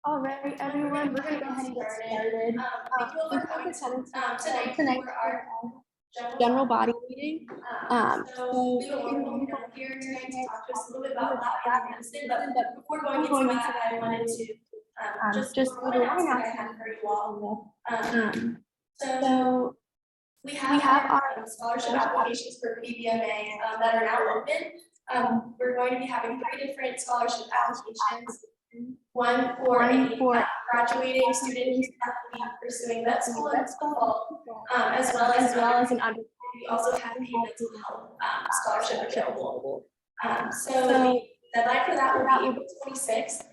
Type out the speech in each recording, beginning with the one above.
All right, everyone, we're going to go ahead and get started. We have attendance tonight for our general body meeting. So we're here tonight to talk just a little bit about lab medicine, but before going into that, I wanted to just go to one announcement for you all. So we have our scholarship applications for PBMA that are now open. We're going to be having 3 different scholarship applications. One for a graduating student that will be pursuing vet school in fall, as well as an undergrad. We also have a mental health scholarship available. So the deadline for that will be April 26th.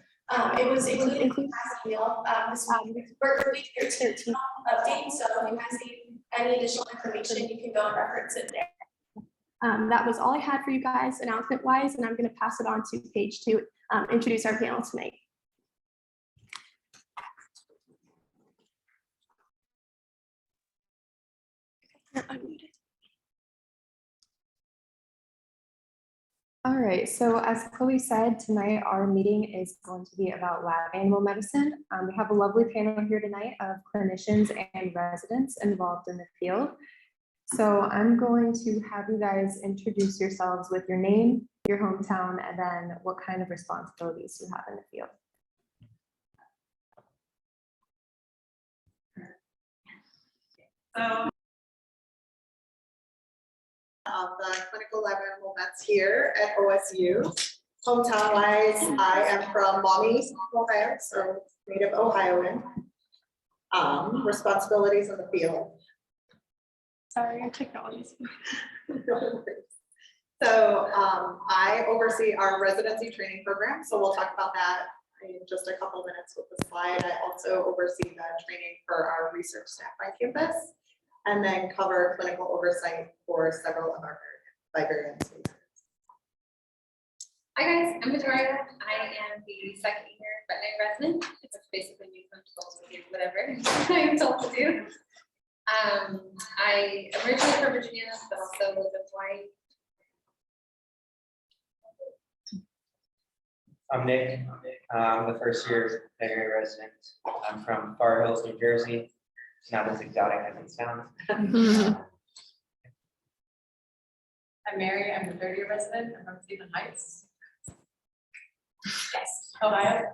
It was included as a deal this week for week 13 update. So if you guys need any additional information, you can go and reference it there. That was all I had for you guys announcement wise, and I'm going to pass it on to Paige to introduce our panel tonight. You're unmuted. All right, so as Chloe said, tonight our meeting is going to be about lab animal medicine. We have a lovely panel here tonight of clinicians and residents involved in the field. So I'm going to have you guys introduce yourselves with your name, your hometown, and then what kind of responsibilities you have in the field. So, the clinical lab animal vets here at OSU. Hometown wise, I am from Maumee, Ohio, so native Ohioan. Responsibilities in the field. Sorry, your technology. So I oversee our residency training program. So we'll talk about that in just a couple of minutes with the slide. I also oversee the training for our research staff on campus, and then cover clinical oversight for several of our librarians. Hi guys, I'm Victoria. I am the second year veterinary resident. It's basically me from told to do whatever I am told to do. I originally from Virginia, but also live in Hawaii. I'm Nick. I'm the first year veterinary resident. I'm from Far Hills, New Jersey. It's not as exotic as it sounds. I'm Mary. I'm the third year resident. I'm from Stephen Heights, Ohio.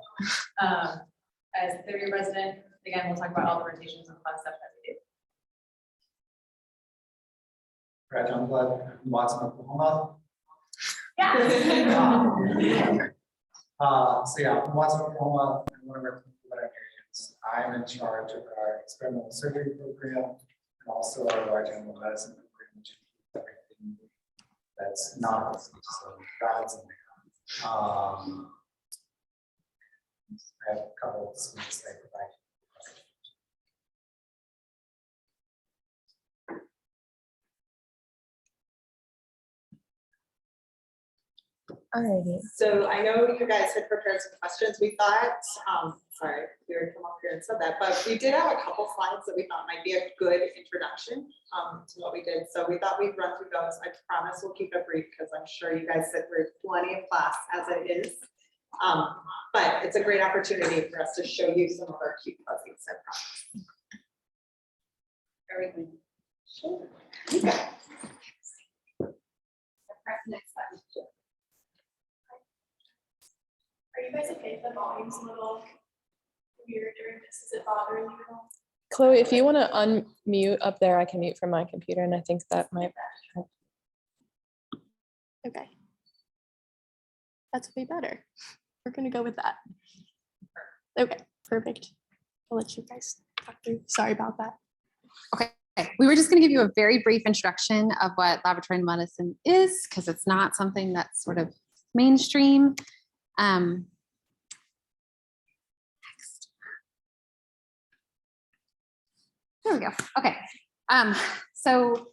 As third year resident, again, we'll talk about all the rotations and fun stuff that we do. Brad Youngblood from Watson, Oklahoma. Yeah. So yeah, from Watson, Oklahoma, I'm one of our veterinarians. I'm in charge of our experimental surgery program and also our large animal medicine program, which includes everything that's not so guides in there. I have a couple of slides that I provide. Alrighty. So I know you guys had prepared some questions. We thought, sorry, we already come up here and said that, but we did have a couple slides that we thought might be a good introduction to what we did. So we thought we'd run through those. I promise we'll keep it brief because I'm sure you guys sit through plenty of class as it is. But it's a great opportunity for us to show you some of our cute fuzzies, I promise. Everything. Sure. Okay. Next slide. Are you guys okay if the volume's a little weird during this? Is it bothering you at all? Chloe, if you want to unmute up there, I can mute from my computer, and I think that might help. Okay. That's way better. We're gonna go with that. Okay, perfect. I'll let you guys talk through. Sorry about that. Okay, we were just going to give you a very brief introduction of what laboratory medicine is, because it's not something that's sort of mainstream. Next. There we go. Okay. So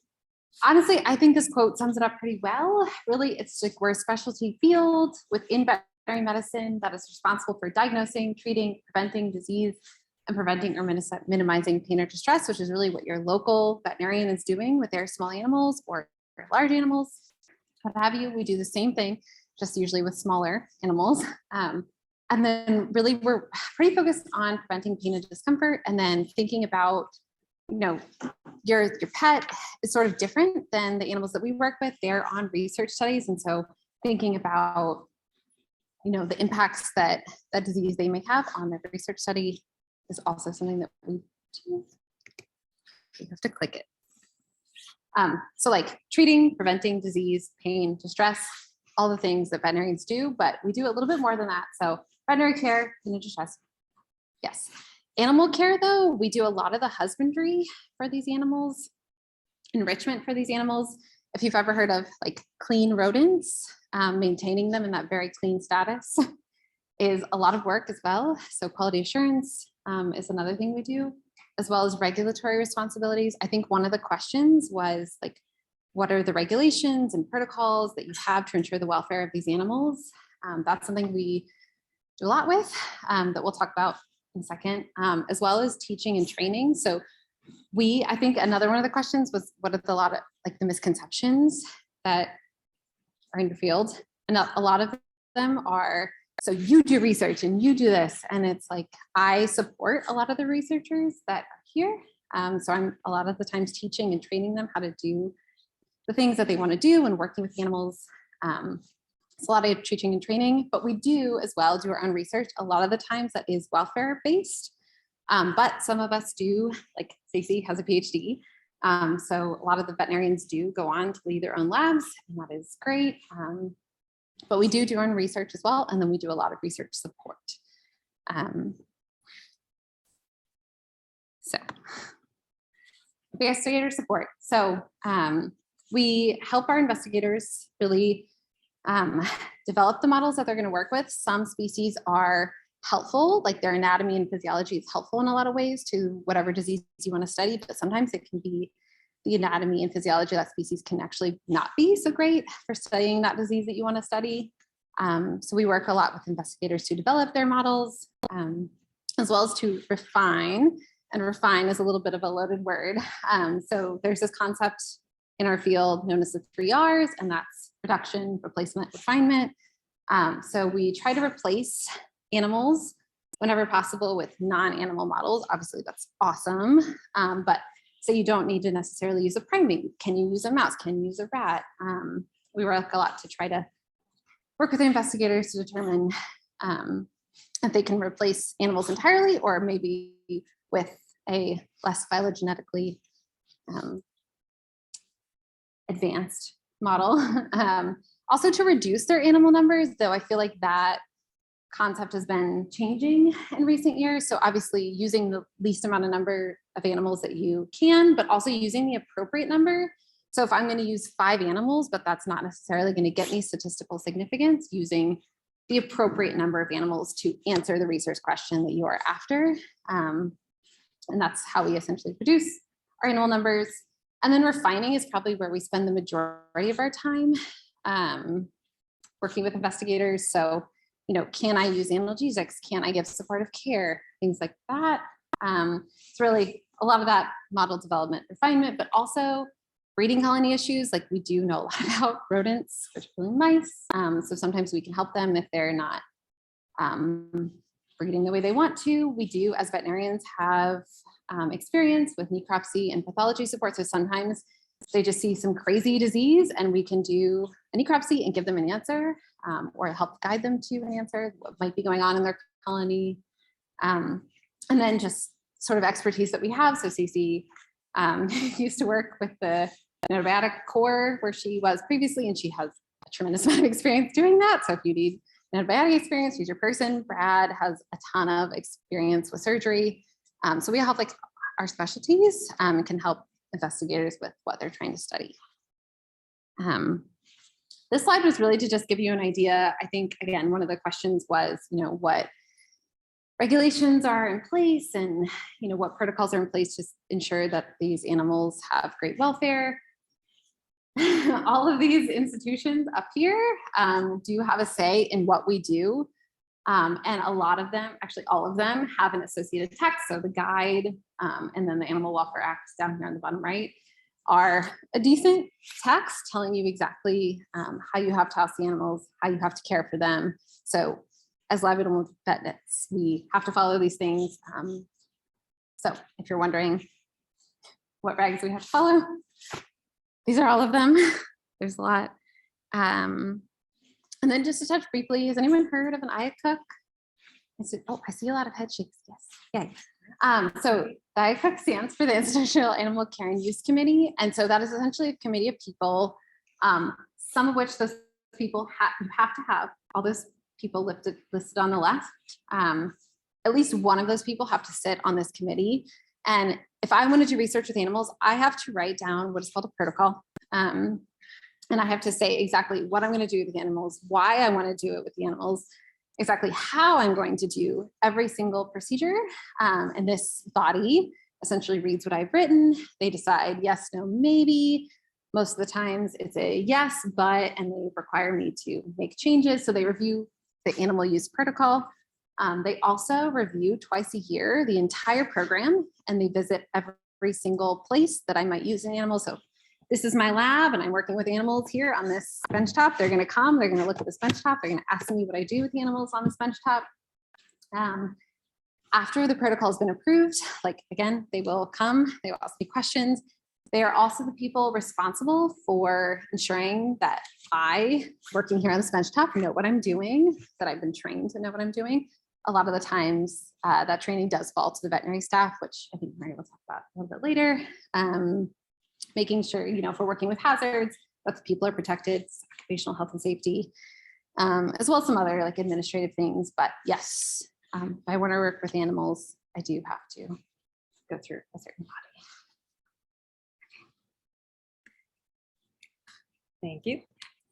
honestly, I think this quote sums it up pretty well. Really, it's like we're a specialty field within veterinary medicine that is responsible for diagnosing, treating, preventing disease, and preventing or minimizing pain or distress, which is really what your local veterinarian is doing with their small animals or large animals, what have you. We do the same thing, just usually with smaller animals. And then really we're pretty focused on preventing pain and discomfort, and then thinking about, you know, your pet is sort of different than the animals that we work with. They're on research studies. And so thinking about, you know, the impacts that disease they may have on their research study is also something that we do. You have to click it. So like treating, preventing disease, pain, distress, all the things that veterinarians do, but we do a little bit more than that. So veterinary care, pain and distress. Yes. Animal care though, we do a lot of the husbandry for these animals, enrichment for these animals. If you've ever heard of like clean rodents, maintaining them in that very clean status is a lot of work as well. So quality assurance is another thing we do, as well as regulatory responsibilities. I think one of the questions was like, what are the regulations and protocols that you have to ensure the welfare of these animals? That's something we do a lot with that we'll talk about in a second, as well as teaching and training. So I think another one of the questions was, what are a lot of like the misconceptions that are in your field? And a lot of them are, so you do research and you do this. And it's like, I support a lot of the researchers that are here. So I'm a lot of the times teaching and training them how to do the things that they want to do and working with animals. It's a lot of teaching and training, but we do as well do our own research. A lot of the times that is welfare based, but some of us do, like Stacey has a PhD. So a lot of the veterinarians do go on to lead their own labs, and that is great. But we do our own research as well. And then we do a lot of research support. So investigator support. So we help our investigators really develop the models that they're going to work with. Some species are helpful, like their anatomy and physiology is helpful in a lot of ways to whatever disease you want to study, but sometimes it can be the anatomy and physiology of that species can actually not be so great for studying that disease that you want to study. So we work a lot with investigators to develop their models, as well as to refine, and refine is a little bit of a loaded word. So there's this concept in our field known as the 3 R's, and that's reduction, replacement, refinement. So we try to replace animals whenever possible with non-animal models. Obviously that's awesome, but say you don't need to necessarily use a primate. Can you use a mouse? Can you use a rat? We work a lot to try to work with the investigators to determine if they can replace animals entirely, or maybe with a less phylogenetically advanced model. Also to reduce their animal numbers, though I feel like that concept has been changing in recent years. So obviously using the least amount of number of animals that you can, but also using the appropriate number. So if I'm going to use 5 animals, but that's not necessarily going to get me statistical significance, using the appropriate number of animals to answer the research question that you are after. And that's how we essentially produce our animal numbers. And then refining is probably where we spend the majority of our time working with investigators. So, you know, can I use analgesics? Can I give supportive care? Things like that. It's really a lot of that model development refinement, but also breeding colony issues. Like we do know a lot about rodents, particularly mice. So sometimes we can help them if they're not breeding the way they want to. We do, as veterinarians, have experience with necropsy and pathology support. So sometimes they just see some crazy disease and we can do a necropsy and give them an answer, or help guide them to an answer, what might be going on in their colony. And then just sort of expertise that we have. So Cece used to work with the antibiotic corps where she was previously, and she has a tremendous amount of experience doing that. So if you need an antibiotic experience, she's your person. Brad has a ton of experience with surgery. So we have like our specialties and can help investigators with what they're trying to study. This slide was really to just give you an idea. I think, again, one of the questions was, you know, what regulations are in place and, you know, what protocols are in place to ensure that these animals have great welfare. All of these institutions up here do have a say in what we do. And a lot of them, actually all of them, have an associated text. So the guide and then the Animal Welfare Act down here on the bottom right are a decent text telling you exactly how you have to house the animals, how you have to care for them. So as live animal vet vets, we have to follow these things. So if you're wondering what regs we have to follow, these are all of them. There's a lot. And then just to touch briefly, has anyone heard of an IACUC? Oh, I see a lot of head shakes. Yes. Yay. So the IACUC stands for the Institutional Animal Care and Use Committee. And so that is essentially a committee of people, some of which those people you have to have all those people listed on the left. At least one of those people have to sit on this committee. And if I want to do research with animals, I have to write down what is called a protocol. And I have to say exactly what I'm going to do with the animals, why I want to do it with the animals, exactly how I'm going to do every single procedure. And this body essentially reads what I've written. They decide yes, no, maybe. Most of the times it's a yes, but, and they require me to make changes. So they review the animal use protocol. They also review twice a year the entire program, and they visit every single place that I might use an animal. So this is my lab and I'm working with animals here on this bench top. They're going to come, they're going to look at this bench top. They're going to ask me what I do with the animals on this bench top. After the protocol has been approved, like again, they will come, they will ask me questions. They are also the people responsible for ensuring that I, working here on this bench top, know what I'm doing, that I've been trained to know what I'm doing. A lot of the times that training does fall to the veterinary staff, which I think Mary will talk about a little bit later. Making sure, if we're working with hazards, that the people are protected, occupational health and safety, as well as some other like administrative things. But yes, if I want to work with animals, I do have to go through a certain body. Thank you.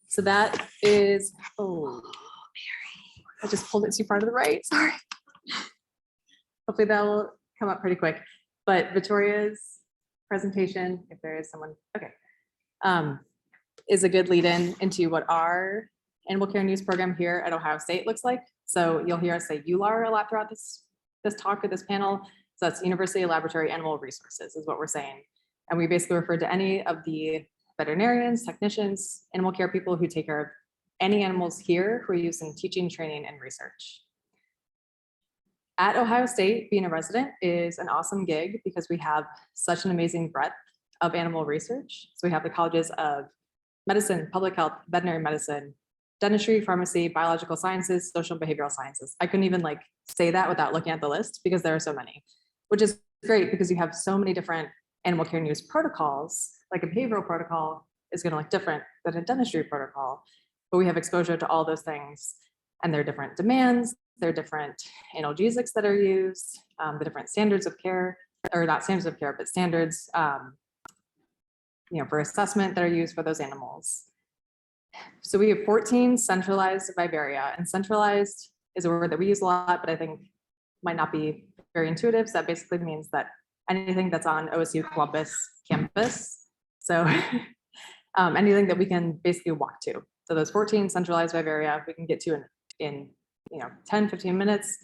So that is, oh, Mary, I just pulled it too far to the right, sorry. Hopefully that will come up pretty quick. But Victoria's presentation, if there is someone, okay, is a good lead in into what our animal care and use program here at Ohio State looks like. So you'll hear us say ULAR a lot throughout this talk or this panel. So that's University Laboratory Animal Resources is what we're saying. And we basically refer to any of the veterinarians, technicians, animal care people who take care of any animals here who are used in teaching, training, and research. At Ohio State, being a resident is an awesome gig because we have such an amazing breadth of animal research. So we have the colleges of medicine, public health, veterinary medicine, dentistry, pharmacy, biological sciences, social and behavioral sciences. I couldn't even say that without looking at the list because there are so many, which is great because you have so many different animal care and use protocols. Like a behavioral protocol is going to look different than a dentistry protocol, but we have exposure to all those things and there are different demands, there are different analgesics that are used, the different standards of care, or not standards of care, but standards for assessment that are used for those animals. So we have 14 centralized vivaria, and centralized is a word that we use a lot, but I think might not be very intuitive. So that basically means that anything that's on OSU Columbus campus. So anything that we can basically walk to. So those 14 centralized vivaria we can get to in 10, 15 minutes,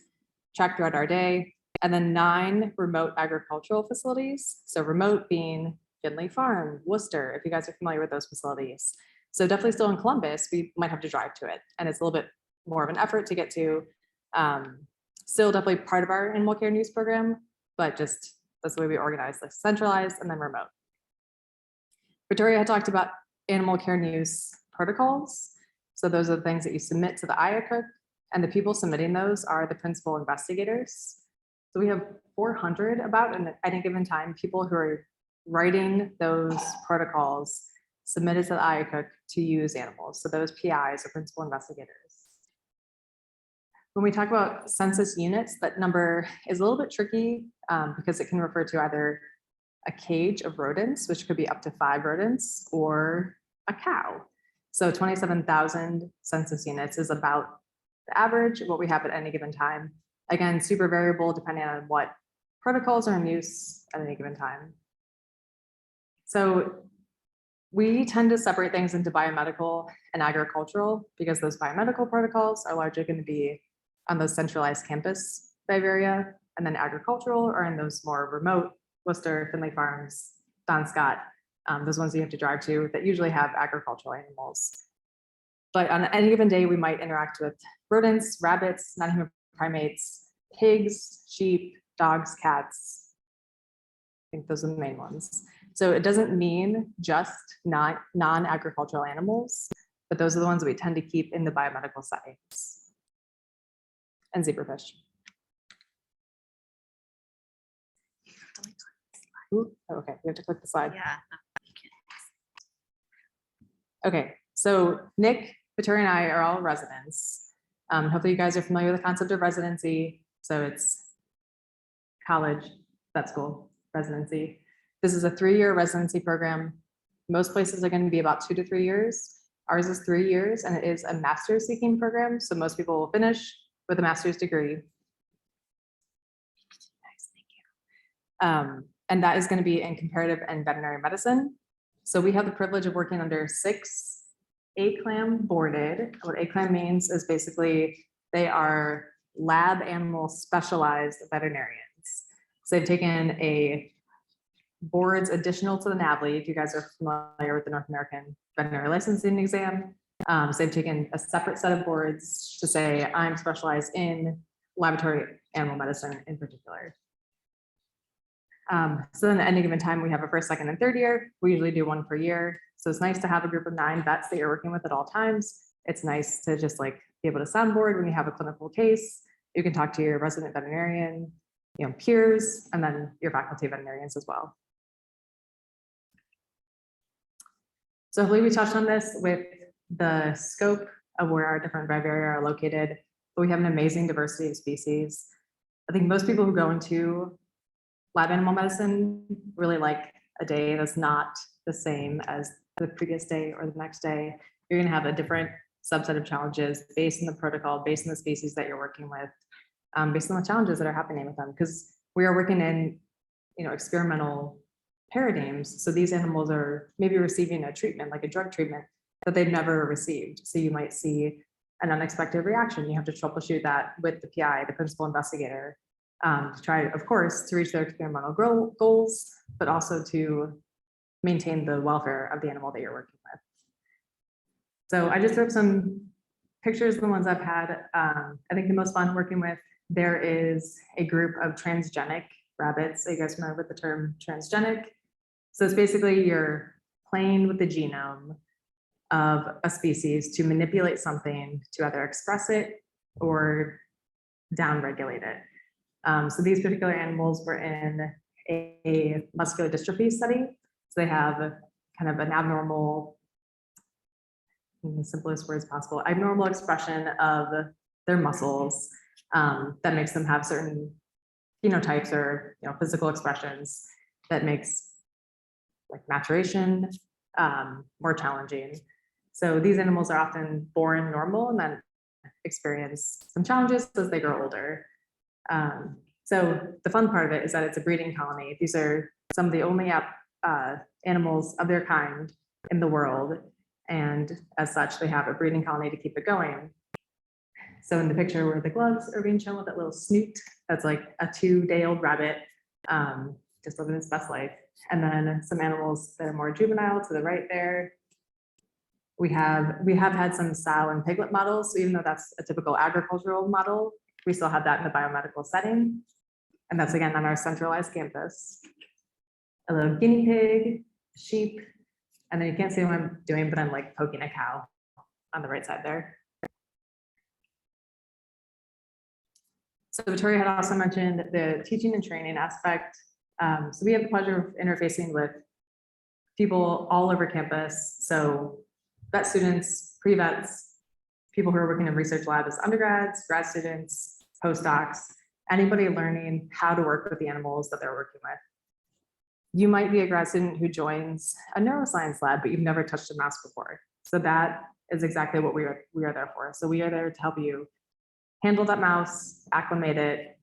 track throughout our day, and then 9 remote agricultural facilities. So remote being Finley Farm, Worcester, if you guys are familiar with those facilities. So definitely still in Columbus, we might have to drive to it. And it's a little bit more of an effort to get to. Still definitely part of our animal care and use program, but just that's the way we organize this, centralized and then remote. Victoria had talked about animal care and use protocols. So those are the things that you submit to the IACUC, and the people submitting those are the principal investigators. So we have 400 about at any given time, people who are writing those protocols submitted to the IACUC to use animals. So those PIs are principal investigators. When we talk about census units, that number is a little bit tricky because it can refer to either a cage of rodents, which could be up to 5 rodents, or a cow. So 27,000 census units is about the average of what we have at any given time. Again, super variable depending on what protocols are in use at any given time. So we tend to separate things into biomedical and agricultural because those biomedical protocols are largely going to be on those centralized campus vivaria, and then agricultural are in those more remote Worcester, Finley Farms, Don Scott, those ones you have to drive to that usually have agricultural animals. But on any given day, we might interact with rodents, rabbits, non-human primates, pigs, sheep, dogs, cats. I think those are the main ones. So it doesn't mean just non-agricultural animals, but those are the ones that we tend to keep in the biomedical settings. And zebrafish. Ooh, okay, we have to click the slide. Yeah. Okay, so Nick, Victoria, and I are all residents. Hopefully you guys are familiar with the concept of residency. So it's college, vet school, residency. This is a 3-year residency program. Most places are going to be about 2 to 3 years. Ours is 3 years, and it is a master's seeking program. So most people will finish with a master's degree. Nice, thank you. And that is going to be in comparative and veterinary medicine. So we have the privilege of working under 6 ACLAM boarded. What ACLAM means is basically they are lab animal specialized veterinarians. So they've taken a boards additional to the NAVLE, if you guys are familiar with the North American Veterinary Licensing Exam. So they've taken a separate set of boards to say, I'm specialized in laboratory animal medicine in particular. So then at any given time, we have a first, second, and third year. We usually do 1 per year. So it's nice to have a group of 9 vets that you're working with at all times. It's nice to just like be able to soundboard when you have a clinical case. You can talk to your resident veterinarian, peers, and then your faculty veterinarians as well. So hopefully we touched on this with the scope of where our different vivaria are located, but we have an amazing diversity of species. I think most people who go into lab animal medicine really like a day that's not the same as the previous day or the next day. You're gonna have a different subset of challenges based on the protocol, based on the species that you're working with, based on the challenges that are happening with them, because we are working in experimental paradigms. So these animals are maybe receiving a treatment, like a drug treatment, that they've never received. So you might see an unexpected reaction. You have to troubleshoot that with the PI, the principal investigator, to try, of course, to reach their experimental goals, but also to maintain the welfare of the animal that you're working with. So I just threw up some pictures of the ones I've had. I think the most fun working with, there is a group of transgenic rabbits. Are you guys familiar with the term transgenic? So it's basically you're playing with the genome of a species to manipulate something to either express it or downregulate it. So these particular animals were in a muscular dystrophy study. So they have kind of an abnormal, in the simplest words possible, abnormal expression of their muscles that makes them have certain phenotypes or physical expressions that makes like maturation more challenging. So these animals are often born normal and then experience some challenges as they grow older. So the fun part of it is that it's a breeding colony. These are some of the only animals of their kind in the world. And as such, they have a breeding colony to keep it going. So in the picture where the gloves are being shown with that little snoot, that's like a 2-day-old rabbit, just living its best life. And then some animals that are more juvenile to the right there. We have had some sow and piglet models. So even though that's a typical agricultural model, we still have that in the biomedical setting. And that's again on our centralized campus. A little guinea pig, sheep, and then you can't see what I'm doing, but I'm like poking a cow on the right side there. So Victoria had also mentioned the teaching and training aspect. So we have the pleasure of interfacing with people all over campus. So vet students, pre-vets, people who are working in research labs as undergrads, grad students, postdocs, anybody learning how to work with the animals that they're working with. You might be a grad student who joins a neuroscience lab, but you've never touched a mouse before. So that is exactly what we are there for. So we are there to help you handle that mouse, acclimate it,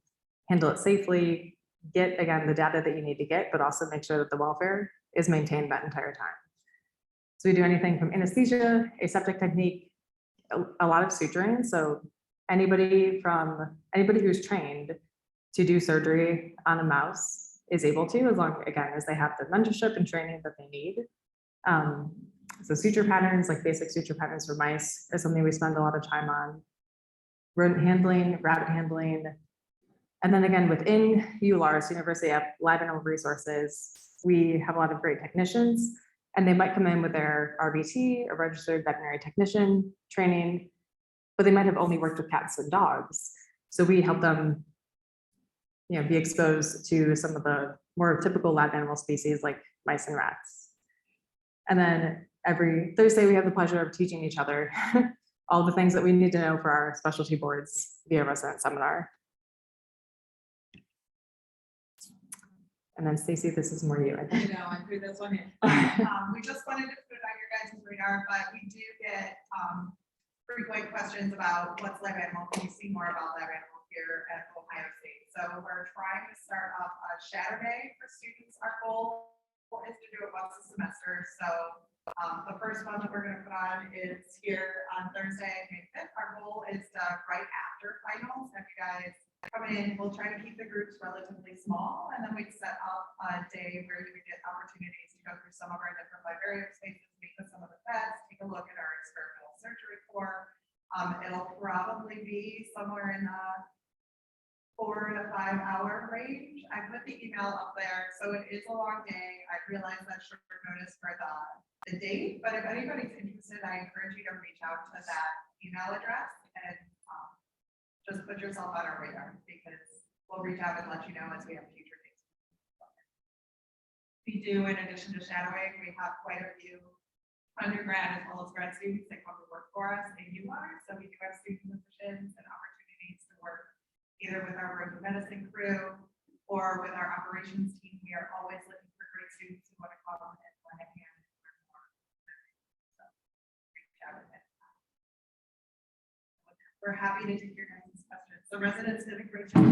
handle it safely, get, again, the data that you need to get, but also make sure that the welfare is maintained that entire time. So we do anything from anesthesia, aseptic technique, a lot of suturing. So anybody who's trained to do surgery on a mouse is able to, as long, again, as they have the mentorship and training that they need. So suture patterns, like basic suture patterns for mice, is something we spend a lot of time on. Rodent handling, rabbit handling. And then again, within ULAR's University of Live Animal Resources, we have a lot of great technicians, and they might come in with their RVT, a registered veterinary technician training, but they might have only worked with cats and dogs. So we help them, be exposed to some of the more typical lab animal species like mice and rats. And then every Thursday, we have the pleasure of teaching each other all the things that we need to know for our specialty boards via resident seminar. And then Stacy, this is more you, I think. I know, I threw this one in. We just wanted to put it on your guys' radar, but we do get frequent questions about what's lab animal. Can you see more about lab animal here at Ohio State? So we're trying to start up a shadow day for students. Our goal is to do it once a semester. So the first one that we're going to put on is here on Thursday, May 5th. Our goal is to right after finals, have you guys come in. We'll try to keep the groups relatively small, and then we set up a day where you would get opportunities to go through some of our different librarian spaces, meet with some of the vets, take a look at our experimental surgery core. It'll probably be somewhere in the 4 to 5 hour range. I put the email up there, so it is a long day. I realize that's short notice for the date, but if anybody's interested, I encourage you to reach out to that email address and just put yourself on our radar, because we'll reach out and let you know as we have future dates. We do, in addition to shadowing, we have quite a few undergrad as well as grad students that come to work for us in ULAR. So we do have student positions and opportunities to work either with our road medicine crew or with our operations team. We are always looking for great students who want to come and lend a hand and learn more. So reach out at that time. We're happy to take your guys' questions. The residents did a great job.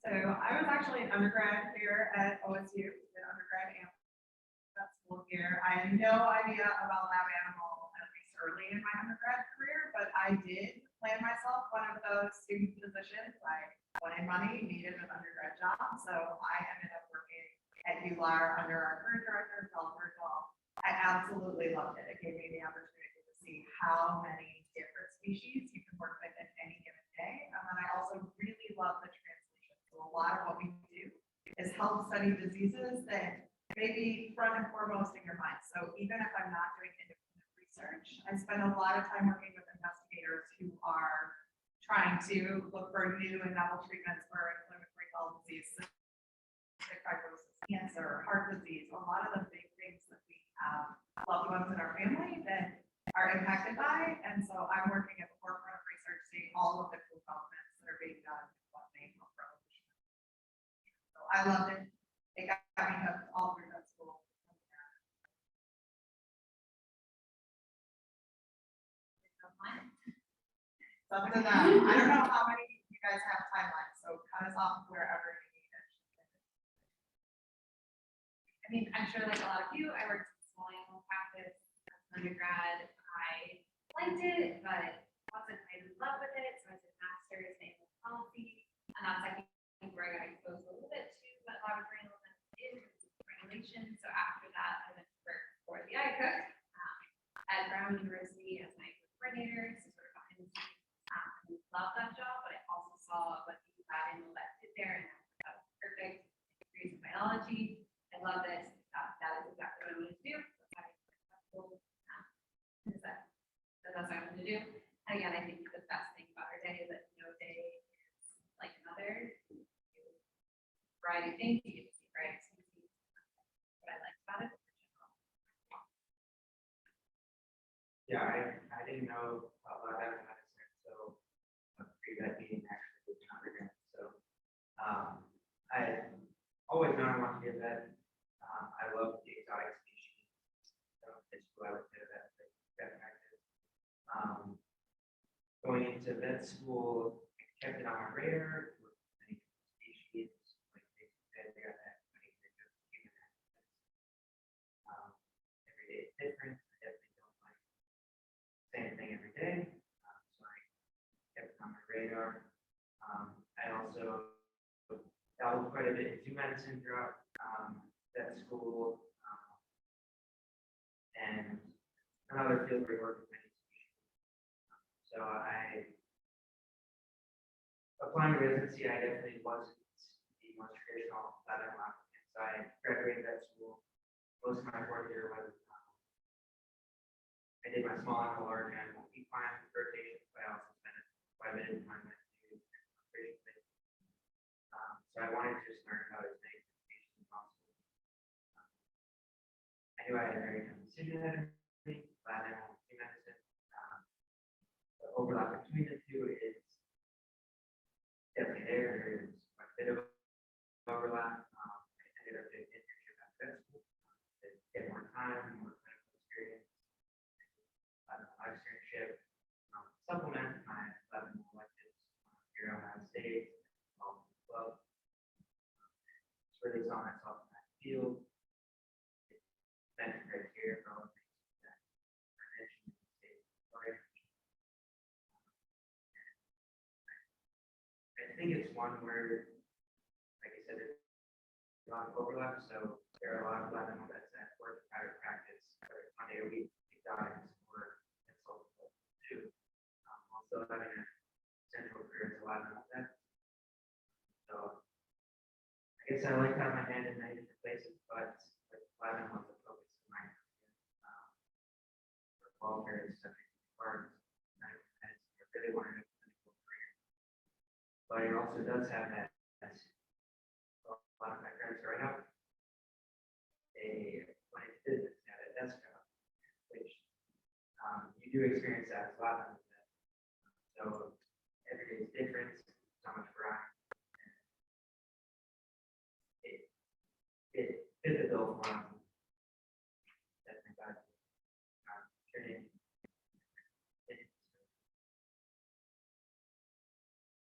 So I was actually an undergrad here at OSU, an undergrad and that school here. I had no idea about lab animal, at least early in my undergrad career, but I did plan myself one of those student positions. I wanted money, needed an undergrad job, so I ended up working at ULAR under our current director, Phil Virgil. I absolutely loved it. It gave me the opportunity to see how many different species you can work with in any given day. And then I also really love the translation. So a lot of what we do is help study diseases that may be front and foremost in your mind. So even if I'm not doing independent research, I spend a lot of time working with investigators who are trying to look for new and novel treatments for inflammatory bowel disease, cystic fibrosis, cancer, heart disease, a lot of the big things that we have loved ones in our family that are impacted by. And so I'm working at the forefront of research, seeing all of the cool developments that are being done in what they help revolution. So I loved it. It got me hooked all through that school. Something I don't know how many you guys have timelines, so cut us off wherever you need it. I mean, I'm sure like a lot of you, I worked in small animal practice as an undergrad. I liked it, but wasn't quite in love with it. So I did master's in animal policy, and that's I think where I got exposed a little bit to what laboratory animal medicine is, regulation. So after that, I went to work for the ICOOK at Brown University as my coordinator, so sort of behind the scenes. Love that job, but I also saw what the lab animal vet did there, and that was perfect. Degrees in biology. I love this. That is exactly what I wanted to do. That's what I wanted to do. And again, I think the best thing about our day is that no day is like another. Variety of things, you get to see variety of species. What I like about it. Yeah, I didn't know about that medicine, so pre-vet meeting actually with an undergrad. So I always known I wanted to be a vet. I love the exotic species. So it's who I would say that vet practice. Going into vet school, kept it on my radar. Many species, like they said, we got radar. I also dabbled quite a bit in zoo medicine throughout vet school, and another field where I work with many species. So applying to residency, I definitely wasn't the most traditional lab animal applicant. So I graduated vet school. Most of my work here was I did my small animal, large animal, equine rotation, but I also spent quite a bit of time with conservation. So I wanted to just learn about as many species as possible. I knew I had a very good decision ahead of me, lab animal, zoo medicine. The overlap between the two is definitely there. There's quite a bit of overlap. I ended up doing internship at vet school to get more time, more clinical experience, externship, supplement my lab animal electives here at Ohio State, well, just really saw myself in that field. It met the criteria for all the things that I mentioned in the state story. I think it's one where, like I said, there's a lot of overlap. So there are a lot of lab animal vets that work in private practice, whether it's Monday a week, diets, or consultant too. Also having a central career as a lab animal vet. So I guess I like to have my hand in many different places, but lab animal is the focus of my career. For welfare is such a huge part. I really wanted a clinical career. But it also does have that, a lot of my friends growing up, they went into business, had a desk job, which you do experience that as lab animal vet. So every day is different, so much variety. It fit the bill for me. Definitely got training.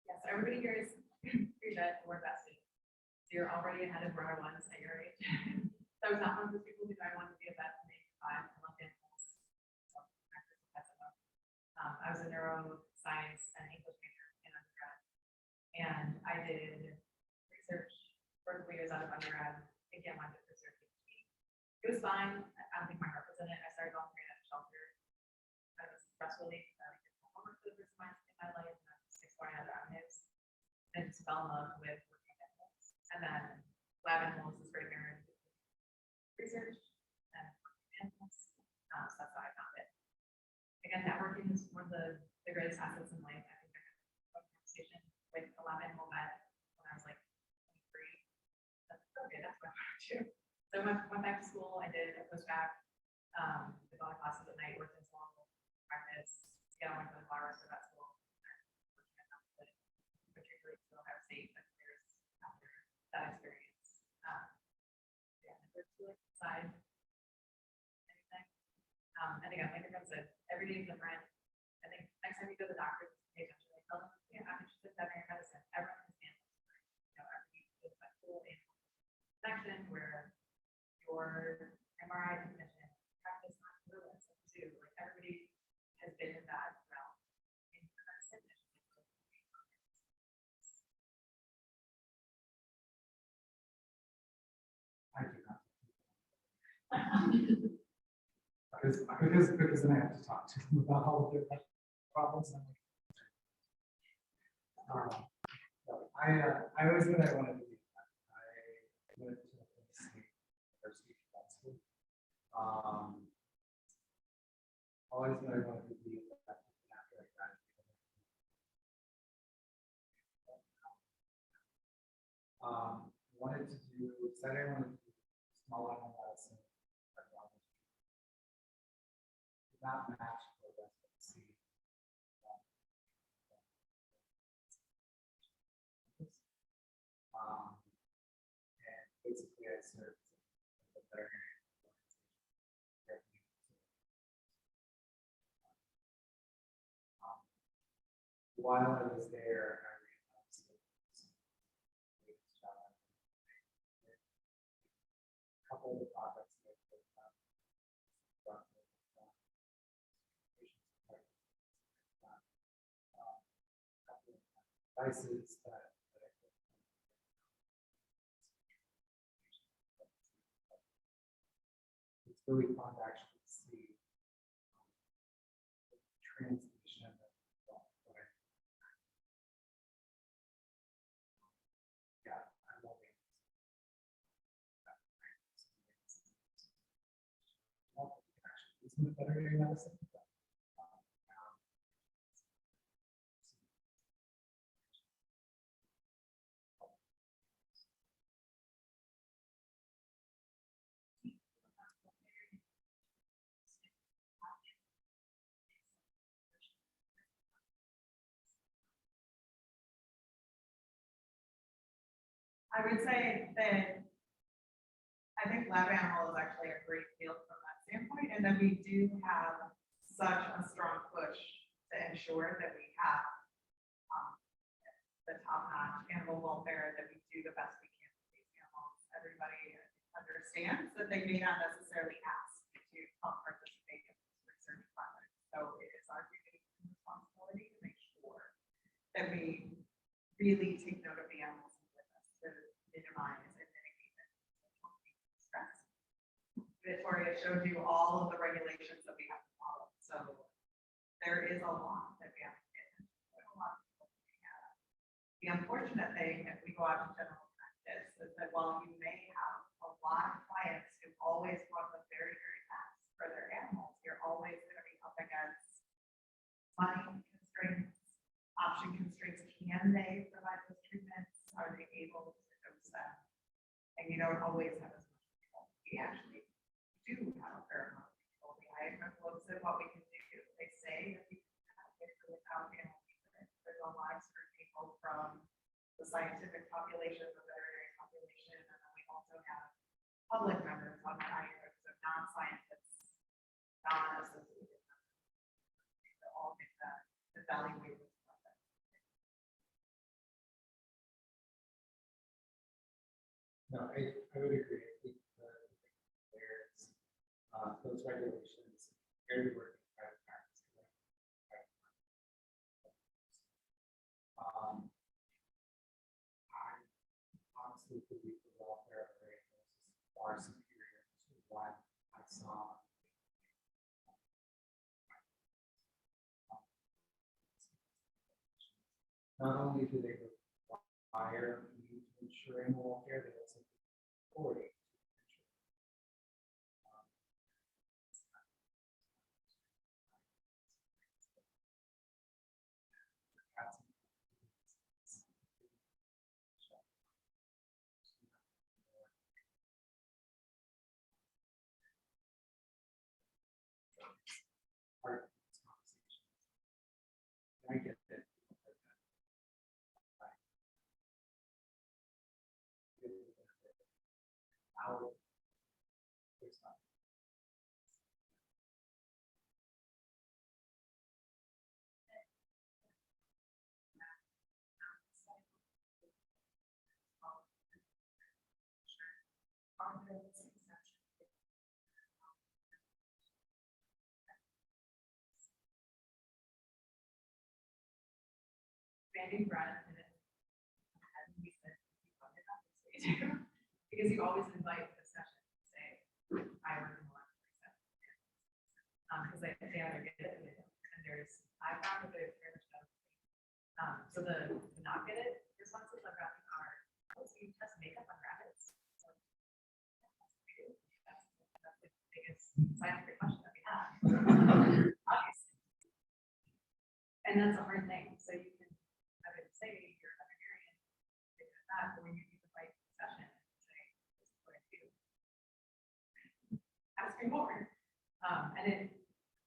Yes, everybody here is pre-vet or vested. So you're already ahead of where I was at your age. So I was not one of those people who I wanted to be a vet from age 5. I love animals. So I was a neuroscience and English major in undergrad. And I did research for 3 years out of undergrad. Again, wanted to pursue a PhD. It was fine. I don't think my heart was in it. I started volunteering at a shelter. I was stress relief. I did homework for the first time in my life, and I was exploring other avenues. And just fell in love with working with animals. And then lab animals is very married to research and working with animals. So that's how I found it. Again, networking is one of the greatest assets in life. I think I had a conversation with a lab animal vet when I was like 23. Okay, that's what I want to do. So I went back to school. I did a postbac, did a lot of classes at night, worked in small practice. Yeah, I went to the ULAR for that school. Particularly to Ohio State, but years after that experience. Yeah, never to like decide anything. And again, like everyone said, every day is different. I think next time you go to the doctor, pay attention. Like, tell them, yeah, I'm interested in veterinary medicine. Everyone has animals. You know, every is that cool animal section where your MRI technician practice on gorillas too. Like everybody has been in that realm in medicine. I do not. Because then I have to talk to them about all of their problems. I always knew I wanted to be. I went to university. Always knew I wanted to be after I graduated. Wanted to do, said I wanted to do small animal medicine. Did not match the residency. And basically I served the veterinarian organization. While I was there, I realized that the biggest challenge. A couple of the projects that I worked on, a couple of devices that. It's really fun to actually see the transmission of what I. Yeah, I love it. Actually, isn't it veterinary medicine? I would say that I think lab animal is actually a great field from that standpoint, and that we do have such a strong push to ensure that we have the top-notch animal welfare, that we do the best we can with these animals. Everybody understands that they may not necessarily ask to come participate in this research project. So it is our duty and responsibility to make sure that we really take note of the animals with us to minimize and mitigate the stress. Victoria showed you all of the regulations that we have to follow. So there is a lot that we have to get into. A lot of people looking at it. The unfortunate thing, if we go out to general practice, is that while you may have a lot of clients who always want the very, very best for their animals, you're always going to be up against money constraints, option constraints. Can they provide those treatments? Are they able to dose them? And you don't always have as much control. We actually do have a fair amount of control. The IFF looks at what we can do. They say that we can have it without animal treatment. There's a lot of scrutiny both from the scientific population, the veterinary population, and then we also have public members on the IFF, so non-scientists, non-associated members. They all get that evaluated. No, I would agree. I think there's those regulations, very working private practice. I honestly believe the welfare of our animals is far superior to what I saw. Not only do they require you to ensure animal welfare, they also authority to ensure. Part of this conversation. I get it. Our, there's not. Banding breath and it has to be said, because you always invite the session to say, I work in molecular session. Because they either get it or they don't. And there's, I found that there's very much of, so the not get it responses I've gotten are, oh, so you test makeup on rabbits. So, that's the biggest scientific question that we have. Obviously. And that's a hard thing. So you can, I would say you're a veterinarian, figure that, but when you do the right session, say, this is what I do. Ask me more. And then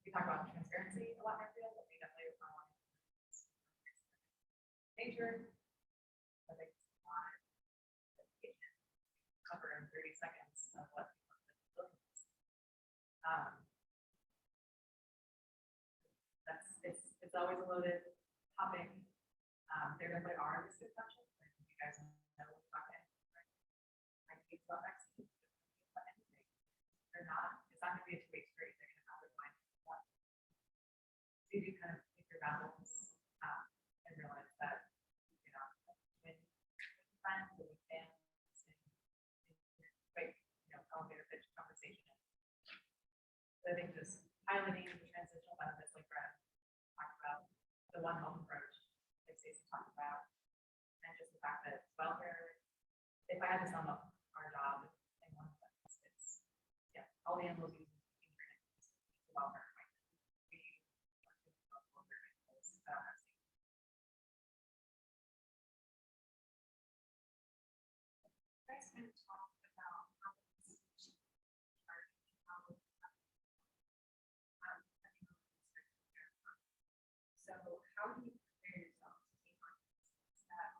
we talk about transparency a lot in our field, but we definitely want nature. I think it's a lot of education, cover in 30 seconds of what people are. It's always a loaded topic. There definitely are misconceptions. I think you guys know what we're talking about. I think it's about vaccines, it's about anything. They're not, it's not going to be a two-way street. They're going to have to find stuff. So you do kind of pick your battles and realize that, you I think just highlighting the transitional benefits like Brett talked about, the one health approach, like Stacey talked about, and just the fact that welfare, if I had to sum up our job in one sentence, it's, yeah, all the animals use welfare. We work with welfare animals, guys kind of talked about how this are how so how do you prepare yourself to take on that?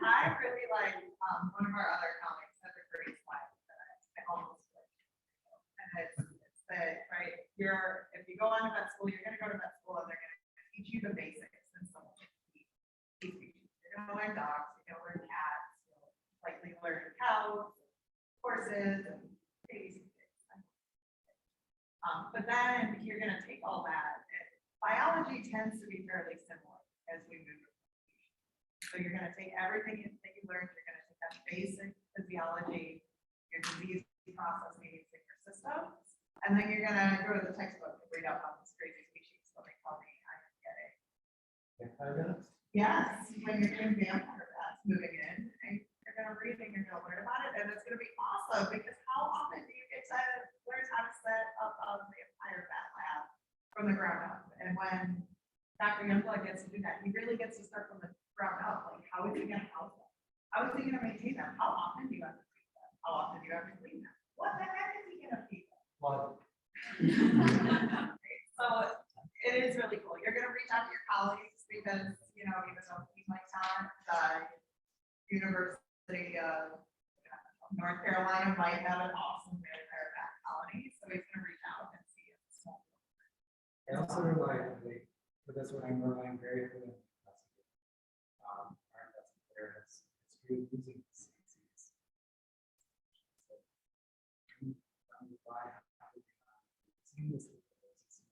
I really like, one of our other colleagues had a great slide that I almost like. And it's that, right, if you go on to vet school, you're gonna go to vet school and they're gonna teach you the basics and some of these species. You're gonna learn dogs, you're gonna learn cats, you'll likely learn cows, horses, and pigs. But then you're gonna take all that, and biology tends to be fairly similar as we move. So you're gonna take everything that you learned, you're gonna take that basic physiology, your disease process needs in your system, and then you're gonna go to the textbook and read up on this crazy species, what they call me, I get it. Yes, when you're doing vampire bats moving in, and you're gonna read and you're gonna learn about it, and it's gonna be awesome, because how often do you get to learn how to set up a vampire bat lab from the ground up? And when Dr. Youngblood gets to do that, he really gets to start from the ground up, like how is he gonna house them? How is he gonna maintain them? How often do you have to feed them? How often do you have to clean them? What the heck is he gonna feed them? So it is really cool. You're gonna reach out to your colleagues because, you know, even though he's my town, the University of North Carolina might have an awesome vampire bat colony, so he's gonna reach out and see it. I also rely heavily, for this one, I'm relying very heavily on our investigator has really using the species. So, by how we seen this with those,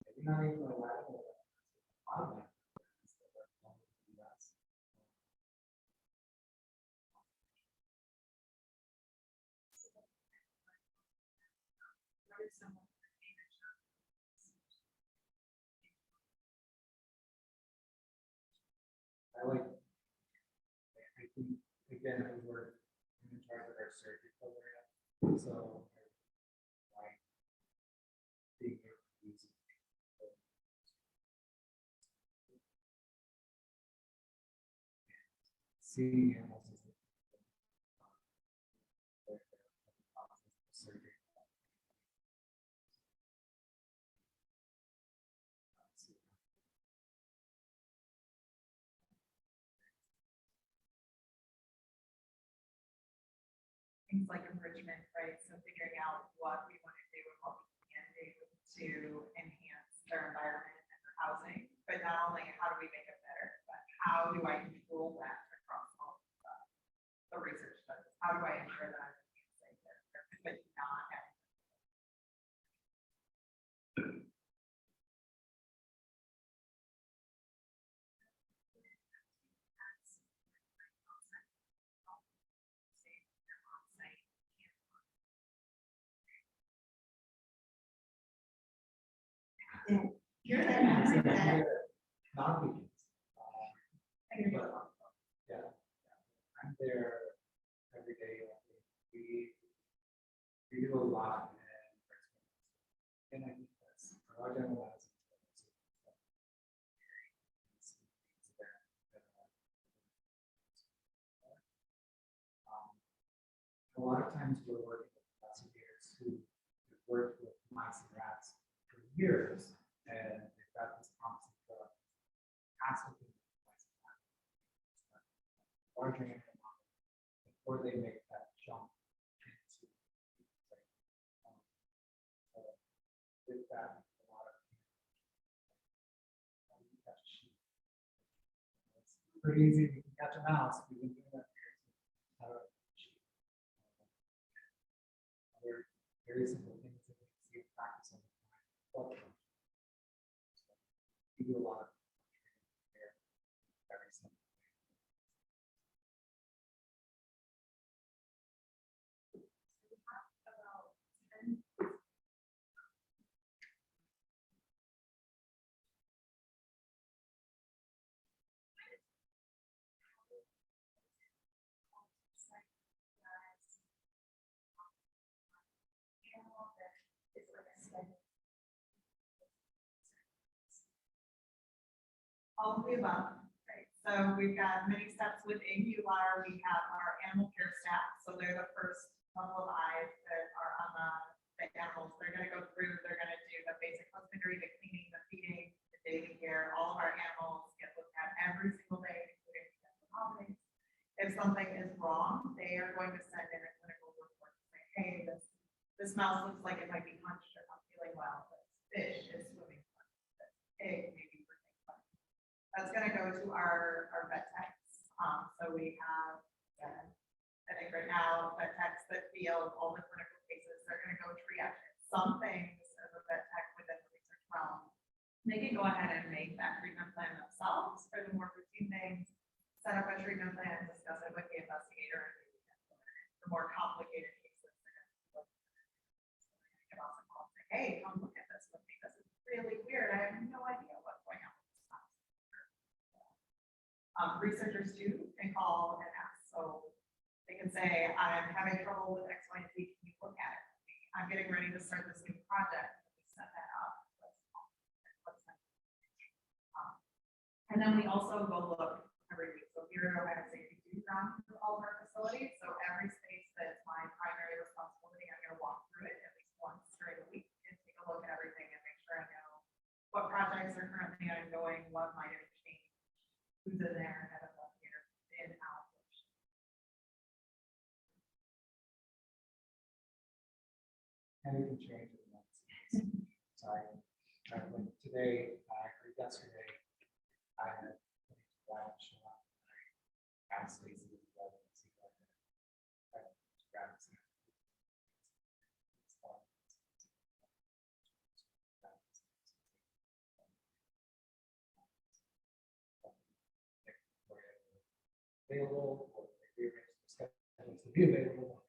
maybe not even a level of I think, again, I work in charge of our surgery program, so I like being able to use seeing animals as surgery. Things like enrichment, right? So figuring out what we want to do and what we can do to enhance their environment and their housing, but not only how do we make it better, but how do I control that across all of the research studies? How do I ensure that I'm safe there, but not having. You're there every day. Non-vegans. Yeah, I'm there every day. We do a lot and I think that's a lot of a lot of times we're working with investigators who have worked with mice and rats for years, and they've got this promising drug. Absolutely, larger animal model before they make that jump into so with that, a lot of catch sheep. It's pretty easy. We can catch a mouse. We've been doing that for years. Other very simple things that we see in practice all the time. do a lot of there every single day. All of the above, right? So we've got many steps within ULAR. We have our animal care staff. So they're the first level of eyes that are on the animals. They're gonna go through, they're gonna do the basic husbandry, the cleaning, the feeding, the daily care. All of our animals get looked at every single day, including the holidays. If something is wrong, they are going to send in a clinical report to say, hey, this mouse looks like it might be hunched or not feeling well. This fish is swimming. This pig maybe breathing funny. That's gonna go to our vet techs. So we have, I think right now, vet techs that field all the clinical cases, they're gonna go triage it. Some things as a vet tech within the research realm, they can go ahead and make that treatment plan themselves for the more routine things, set up a treatment plan, discuss it with the investigator. The more complicated cases, they're gonna give us a call, say, hey, come look at this with me. This is really weird. I have no idea what's going on with this mouse. Researchers too can call and ask. So they can say, I'm having trouble with X, Y, and Z. Can you look at it? I'm getting ready to start this new project. We set that up. And then we also go look every week. So here at Ohio State, we do run through all of our facilities. So every space that's my primary responsibility, I'm going to walk through it at least once during the week and take a look at everything and make sure I know what projects are currently ongoing, what might have changed, who's in there, head of here, in, out. Anything change in the next. So I went today, I heard yesterday, I had that show up. I asked Lacey to go and see what rabbits. Available, or maybe schedule to be available.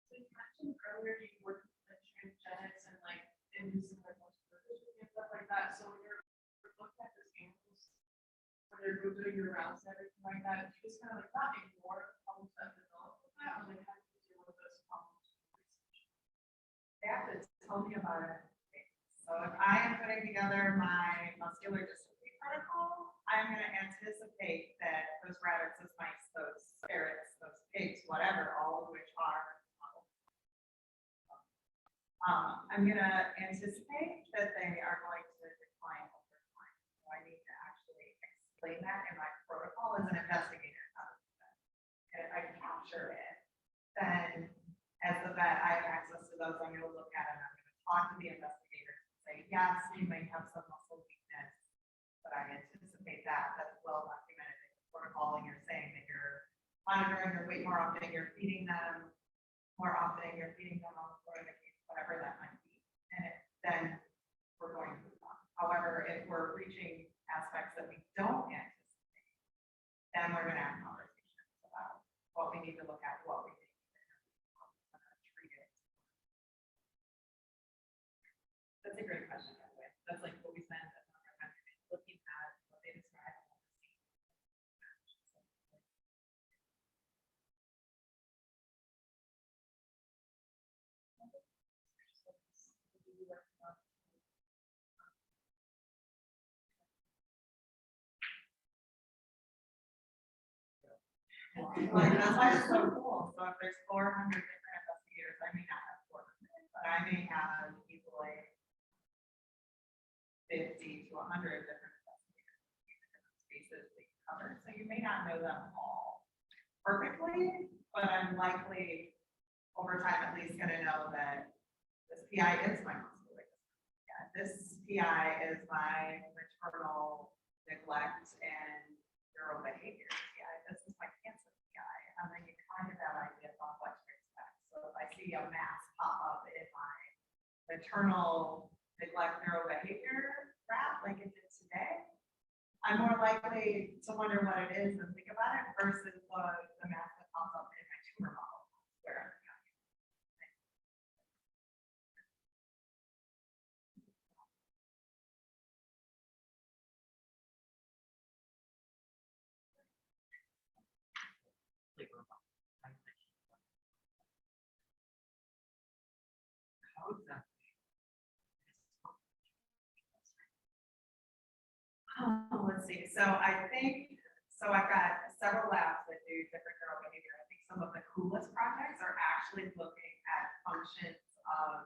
So you mentioned earlier you work with the transgenics and like inducing like and stuff like that. So when you're looking at those animals, when you're doing your rounds and everything like that, you just kind of like not ignore the problems that develop with that, or like how do you deal with those problems? They have to tell me about it. So if I am putting together my muscular dystrophy protocol, I'm going to anticipate that those rabbits, those mice, those ferrets, those pigs, whatever, all of which are I'm going to anticipate that they are going to decline over time. So I need to actually explain that in my protocol as an investigator. And if I capture it, then as the vet, I have access to those. I'm going to look at it. I'm going to talk to the investigator and say, yes, you may have some muscle weakness, but I anticipate that. That's well documented in the protocol. And you're saying that you're monitoring their weight more often, you're feeding them more often, you're feeding them on the floor of the cage, whatever that might be. And then we're going to move on. However, if we're reaching aspects that we don't anticipate, then we're going to have conversations about what we need to look at, what we need to treat it. That's a great question, by the way. That's like what we spend looking at what they describe. Like, that's why it's so cool. So if there's 400 different investigators, I may not have 400, but I may have easily 50 to 100 different investigators, different spaces they cover. So you may not know them all perfectly, but I'm likely over time at least going to know that this PI is my muscular dystrophy. Yeah, this PI is my maternal neglect and neural behavior PI. This is my cancer PI. And then you kind of have ideas on what to expect. So if I see a mass pop up in my maternal neglect neurobehavior graph like it did today, I'm more likely to wonder what it is and think about it versus the mass that pops up in my tumor model where I'm counting. Let's see, so I've got several labs that do different neural behavior. I think some of the coolest projects are actually looking at functions of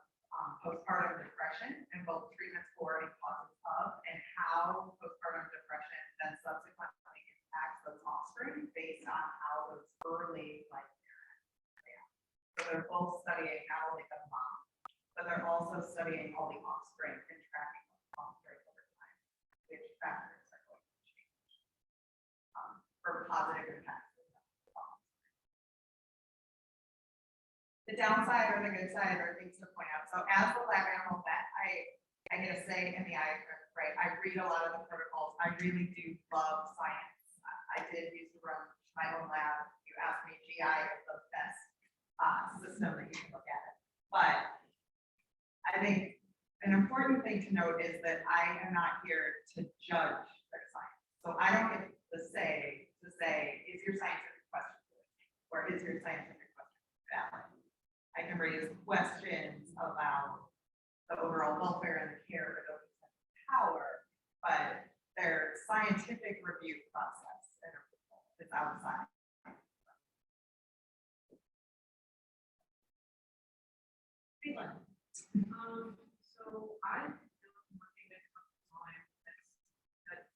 postpartum depression and both treatments for and causes of, and how postpartum depression then subsequently impacts those offspring based on how those early life react. So they're both studying not only the mom, but they're also studying all the offspring and tracking those offspring over time, which factors are going to change for positive impacts. The downside or the good side are things to point out. So as the lab animal vet, I get a say in the eye, right? I read a lot of the protocols. I really do love science. I did used to run my own lab. You asked me, GI is the best system that you can look at it. But I think an important thing to note is that I am not here to judge their science. So I don't get the say to say, is your scientific question good? Or is your scientific question valid? I can raise questions about the overall welfare and the care of those in power, but their scientific review process and approval is outside. So I feel one thing that comes to mind that's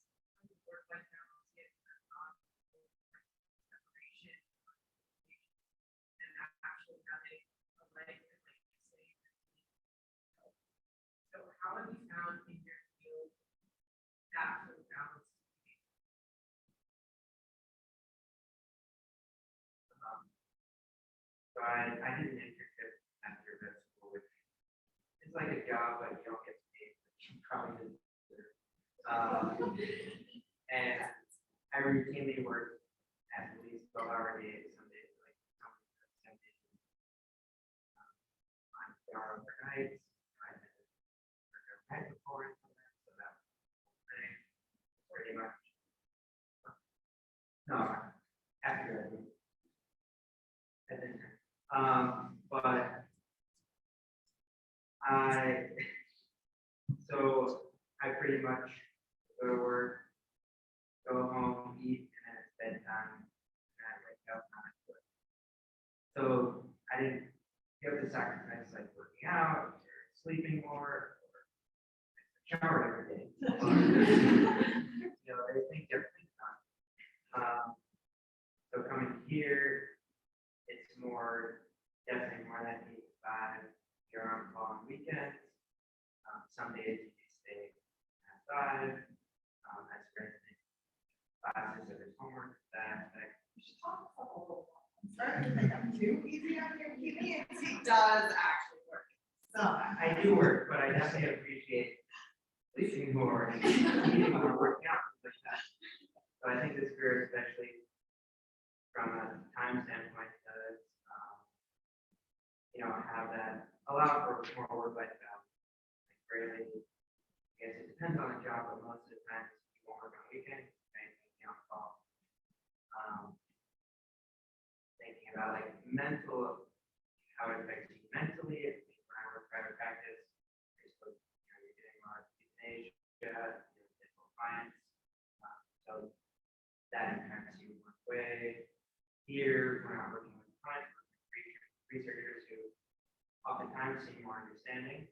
work like balance separation and actually having a leg that like say. So how have you found in your field that sort of balance? So I did an internship at your vet school, which is like a job, but you don't get paid, which you probably didn't deserve. And I routinely work at least 12-hour days, some days like 10 days. I'm there overnight. I had to work overnight before and sometimes, so that was the thing, pretty much. No, after graduation. I didn't. But I pretty much go to work, go home, eat, and then it's bedtime, and I wake up and I work. So I didn't have to sacrifice like working out or sleeping more or shower every day. They think differently. So coming here, it's definitely more than 8 to 5. You're on call on weekends. Some days you can stay outside. That's great. Classes, if there's homework, that. You should talk a little. I'm starting to think I'm too easy on you. He does actually work. So I do work, but I definitely appreciate sleeping more and eating more, working out, things like that. So I think this career, especially from a time standpoint, does have that allow for more work-life balance. Like really, I guess it depends on the job, but most of the time you won't work on weekends, you on call. Thinking about like mental, how it affects you mentally. If when I work private practice, basically you're getting a lot of euthanasia, difficult clients, so that impacts you one way. Here, we're not working with clients, we're working with researchers who oftentimes seem more understanding,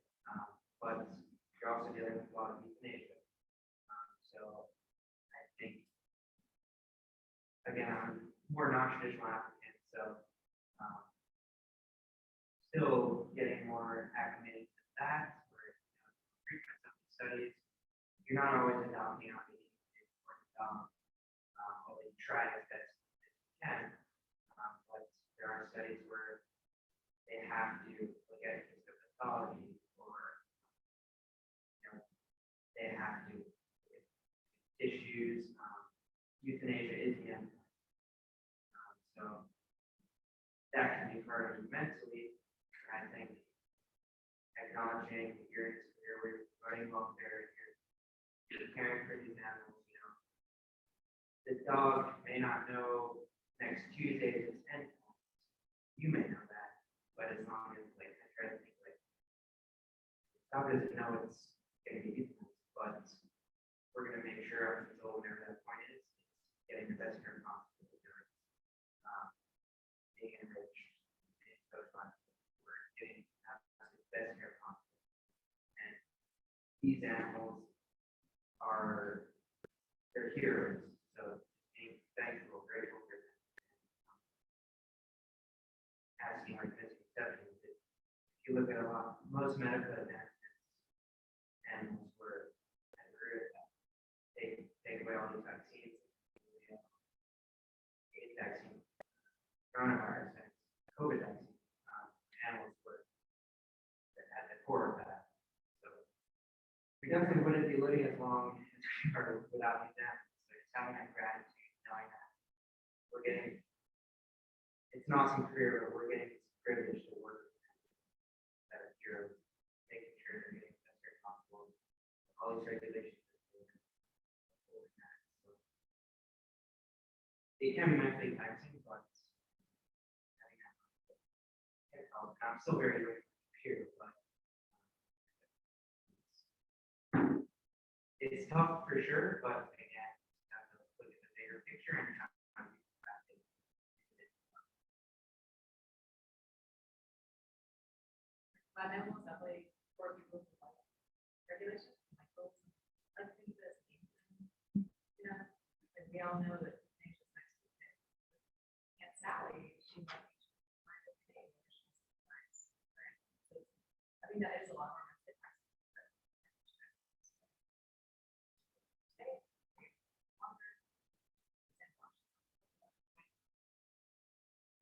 but you're also dealing with a lot of euthanasia. So I think, again, I'm more non-traditional applicant, so still getting more acclimated to that, where treatments of studies, you're not always adopting on the although you try as best as you can. But there are studies where they have to look at histopathology, or, you know, they have to look at tissues. Euthanasia is the end. So that can be part of it mentally. I think acknowledging that you're in severe, we're promoting welfare, you're caring for these animals, you know. The dog may not know next Tuesday is 10 pounds. You may know that, but as long as, like, I try to think, like, the dog doesn't know it's going to be equal, but we're going to make sure up until whatever that point is, it's getting the best care possible. Being enriched, being so fun, we're getting the best care possible. And these animals are, they're heroes, so being thankful, grateful for them. Asking like Mr. Stephanie, if you look at most medical advancements, animals were at the root of that. They take away all these vaccines, AIDS vaccine, coronavirus, and COVID vaccine. Animals were at the core of that. So we definitely wouldn't be living as long as we are without these animals. So just having that gratitude, knowing that we're getting, it's an awesome career, but we're getting this privilege to work with that are heroes, making sure they're getting the best care possible. All these regulations. So it can be mentally taxing, but I'm still very grateful here, but it's tough for sure, but again, you have to look at the bigger picture and how to do that. But animals definitely for people who like regulations, like those, like things that, you know, and we all know that nature's next to it. And Sally, she might be trying to pay, she's nice, right? So I think that is a lot more.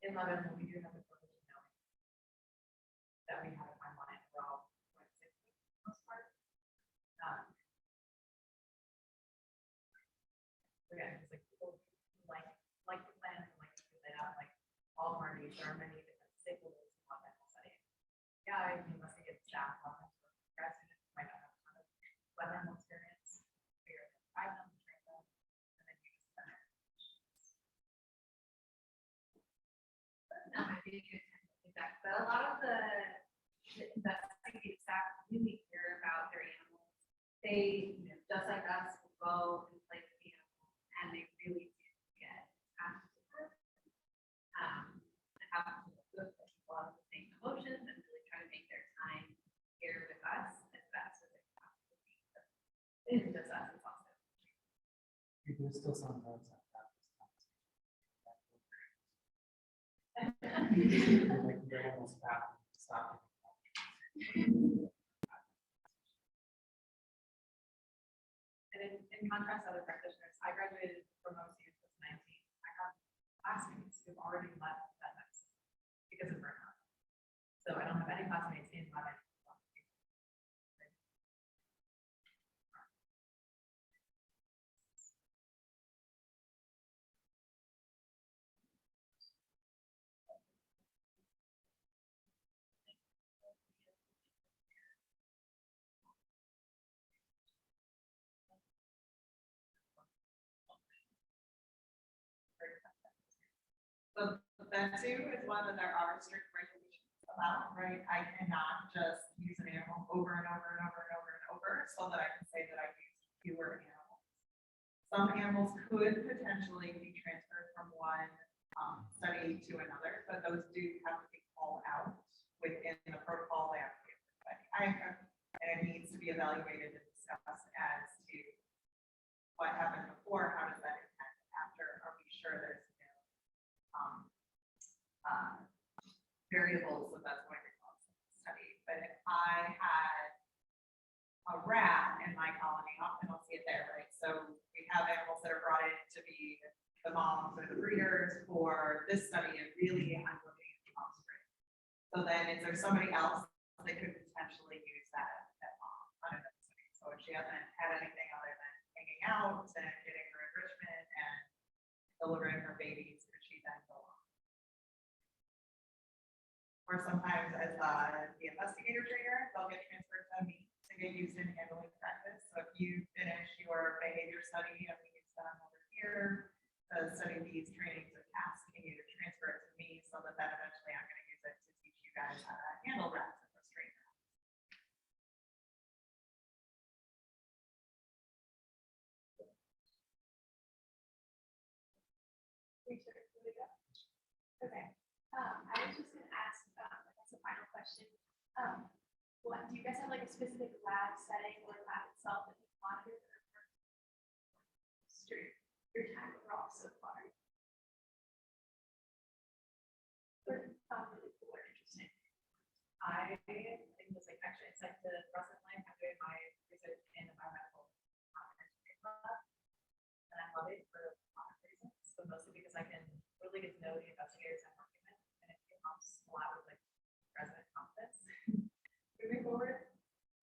In Lebanon, we do have a privilege of knowing that we have a timeline for all 26 weeks for the most part. Again, it's like people who like the plan and like to lay out like all parties. There are many different stakeholders in one medical setting. Yeah, you must get staff on this. Grad students might not have a ton of web animal experience. Figure out how to guide them, train them, and then you just spend it. No, I think exactly. But a lot of the investigative staff really care about their animals. They, you know, just like us, will go and play with the animals, and they really do get after and have good people have the same emotions and really try to make their time here with us as best as they possibly be. So it isn't just us, it's also. We do still sometimes have that. Like the animals stop. And in contrast to other practitioners, I graduated from OSU in 2019. I have classmates who've already left that medicine because of burnout. So I don't have any classmates in my medical. So that too is one that there are strict regulations about, right? I cannot just use an animal over and over and over and over and over so that I can say that I used fewer animals. Some animals could potentially be transferred from one study to another, but those do have to be called out within the protocol they have to be. And it needs to be evaluated and discussed as to what happened before, how does that impact after, are we sure there's variables that that's going to cause the study. But if I had a rat in my colony, often I'll see it there, right? So we have animals that are brought in to be the moms or the breeders for this study, and really I'm looking at the offspring. So So then is there somebody else that could potentially use that mom on another study? So if she hasn't had anything other than hanging out and getting her enrichment and delivering her babies, could she then go on? Or sometimes as the investigator trainer, they'll get transferred to me to get used in handling practice. So if you finish your behavior study and we use them over here, to study these trainings and asking you to transfer it to me so that then eventually I'm going to use it to teach you guys how to handle rats and restrain rats. Okay, I was just gonna ask, that's a final question. What, do you guys have like a specific lab setting or lab itself that you monitor your time overall so far? Or, really cool or interesting? I think it's like, actually, it's like the present line, I'm doing my research in environmental engineering lab. And I love it for a lot of reasons, but mostly because I can really get to know the investigators I'm working with, and it helps a lot with like resident confidence moving forward.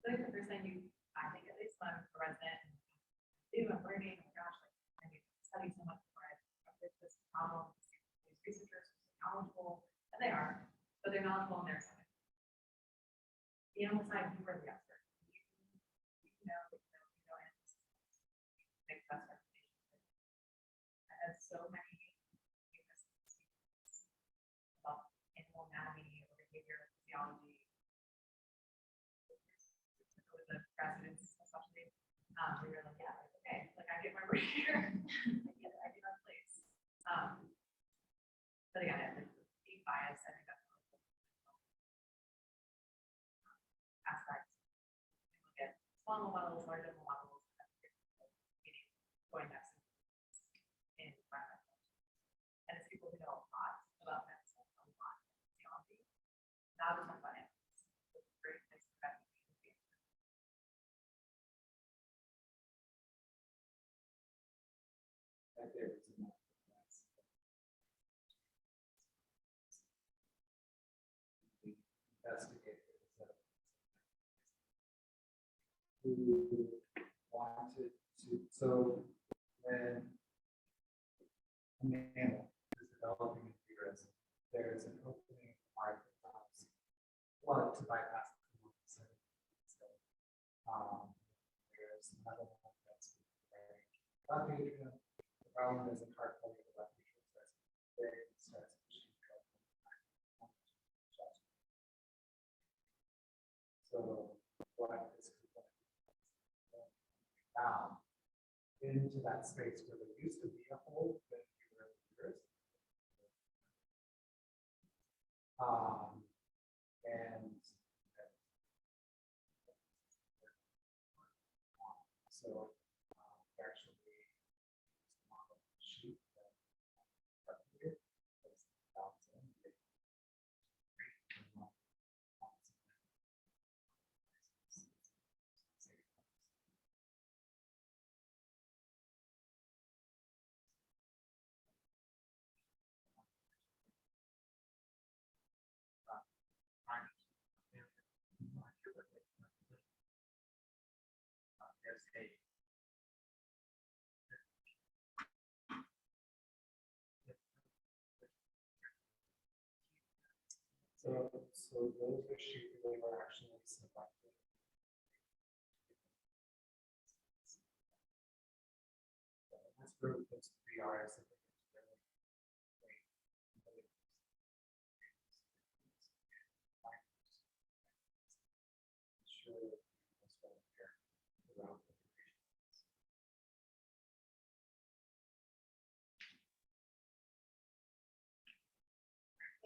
So I think the first thing I think at least when I'm a resident and I'm learning, oh my gosh, like I need to study so much before I approach this problem. These researchers are so knowledgeable, and they are, but they're knowledgeable on their side. The animal side, you are the expert. You know, and make the best recommendations. I have so many about animal anatomy or behavior, physiology. The residents, especially, we were like, yeah, like, okay, like I get my word here. I get our place. But again, I think being biased, I think that's one of the aspects. You look at small models, large models, meaning going next in environmental. And it's people who know a lot about medicine, a lot of physiology, not as much about animals. It's a great place for that. Right there is enough. The investigators who wanted to, so when a mammal is developing a fetus, there's an opening in the heart that allows blood to bypass the lungs. There's another one that's very left atrium. The problem is in heart failure, the left atrium starts pushing blood from the back to the chest. So what is down into that space where there used to be a hole that you were years. And so actually sheep that here so those are sheep that were actually selected. This group is 3 R's.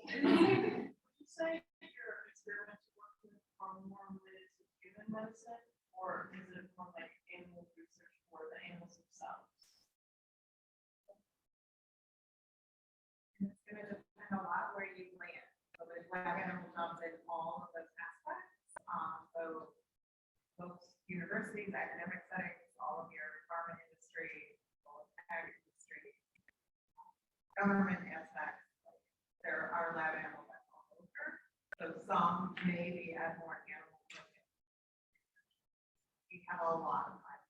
Would you say your experiments work with are more related to human medicine, or is it more like animal research for the animals themselves? It's going to depend a lot where you land. So there's lab animal jobs in all of those aspects. So most universities, academic settings, all of your pharma industry, all of ag industry, government aspects, like there are lab animals all over. So maybe add more animal protein. We have a lot of time.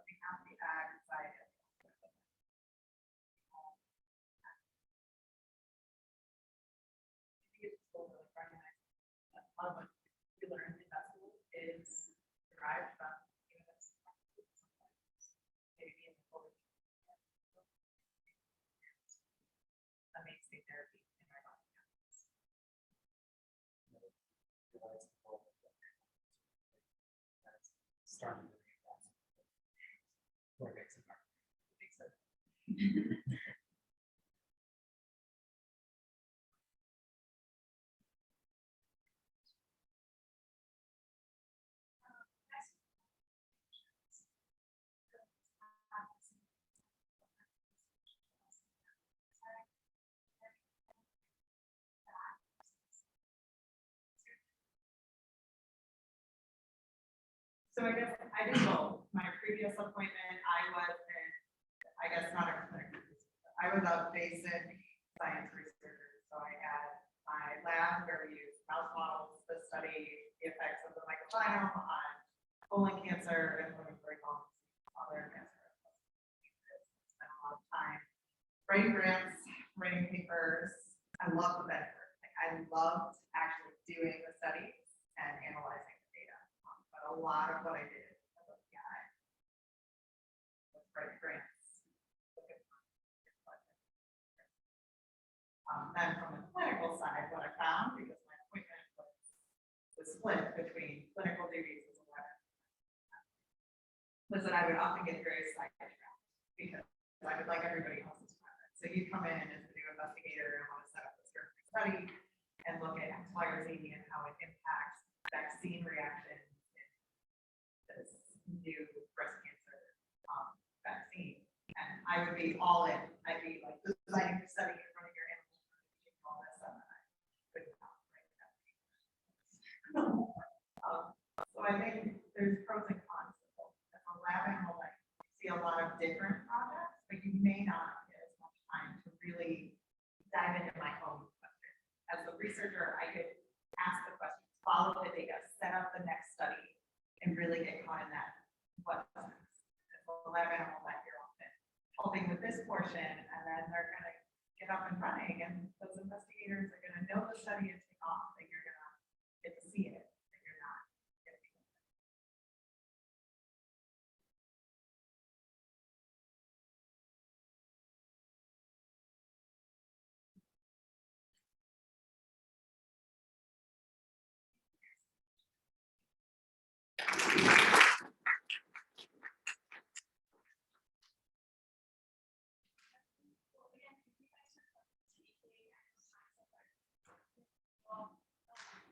We have the ag side. A lot of what we learned in that school is derived from units. Maybe in the COVID. Amazing therapy in my body. Starting to make that. What makes it hard? So I guess I did both. My previous appointment, I was in, I guess not a clinic, I was a basic science researcher. So I had my lab where we used mouse models to study the effects of the microbiome on colon cancer, inflammatory colons, other cancer. Spent a lot of time writing grants, writing papers. I love the benefit. Like, I loved actually doing the studies and analyzing the data. But a lot of what I did as a PI was write grants. Then from the clinical side, what I found, because my appointment was split between clinical duties as a lab, was that I would often get very sidetracked because I would like everybody else's appointment. So you come in as a new investigator and want to set up this study and look at X, Y, or Z and how it impacts vaccine reactions in this new breast cancer vaccine. And I would be all in. I'd be like designing your study in front of your animals, all that stuff. And I could not write that. So I think there's pros and cons to both. As a lab animal, like, you see a lot of different projects, but you may not get as much time to really dive into my own question. As a researcher, I could ask the questions, follow the data, set up the next study, and really get caught in that what's next. As a lab animal, that you're often helping with this portion, and then they're gonna get up and running, and those investigators are gonna know the study and take off, and you're gonna get to see it, and you're not getting it.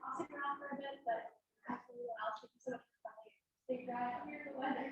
I'll stick around for a bit, but absolutely, I'll keep so much fun. Stay dry out here in the weather.